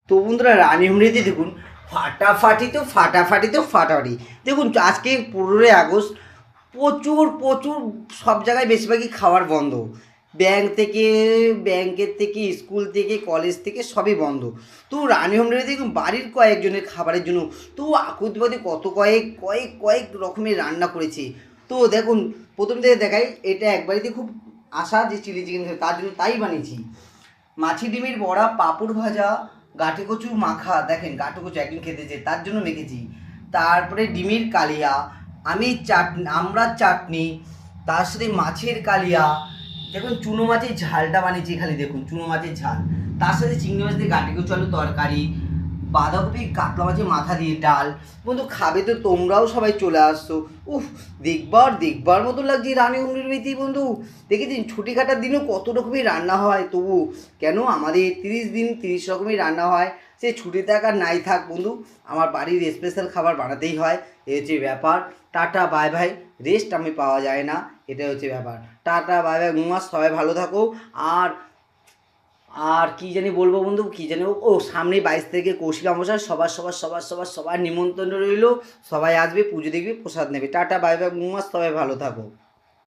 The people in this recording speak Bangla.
তো বন্ধুরা রানিমুড়িতে দেখুন ফাটাফাটি দেখুন আজকে 15ই আগস্ট। প্রচুর প্রচুর সব জায়গায় বেশিরভাগই খাবার বন্ধ। ব্যাংকের থেকে স্কুল থেকে কলেজ থেকে সবই বন্ধ। তো রানিমুড়িতে দেখুন বাড়ির কয়েকজনের খাবারের জন্য তো আকুতিপাতি কত কয়েক রকমের রান্না করেছে। তো দেখুন প্রথম থেকে দেখাই, এটা একবারেতে খুব আশা যে চিলি চিকেন তার জন্য তাই বানিয়েছি। মাছি ডিমের বড়া, পাঁপড় ভাজা, গাঁঠে কচু মাখা, দেখেন গাঁঠে কচু একদিন খেতেছে তার জন্য মেখেছি। তারপরে ডিমের কালিয়া, আমড়ার চাটনি, তার সাথে মাছের কালিয়া, দেখুন চুনো মাছের ঝালটা বানিয়েছি, খালি দেখুন চুনো মাছের ঝাল, তার সাথে চিংড়ি মাছ দিয়ে গাঁঠে কচু আলু তরকারি, বাঁধাকপি কাতলা মাছের মাথা দিয়ে ডাল। বন্ধু খাবে তো তোমরাও সবাই চলে আসছো। উফ, দেখবার মতো লাগছে রানিমুড়ির মেথি বন্ধু। দেখেছেন ছুটি কাটার দিনেও কত রকমের রান্না হয়, তবু কেন আমাদের 30 দিন 30 রকমের রান্না হয়। সে ছুটি থাক আর নাই থাক বন্ধু, আমার বাড়ির স্পেশাল খাবার বানাতেই হয়। এই হচ্ছে ব্যাপার। Tata bye bye. রেস্ট আমি পাওয়া যায় না, এটা হচ্ছে ব্যাপার। টাটা বাই বাই, মুমাস, সবাই ভালো থাকো। আর আর কি জানি বলবো বন্ধু, কি জানি, ও সামনে 22 তারিখে কৌশিক অমাবস্যা, সবার নিমন্ত্রণ রইল। সবাই আসবে, পুজো দেখবে, প্রসাদ নেবে। টাটা বাই বাই, মুমাস, সবাই ভালো থাকো।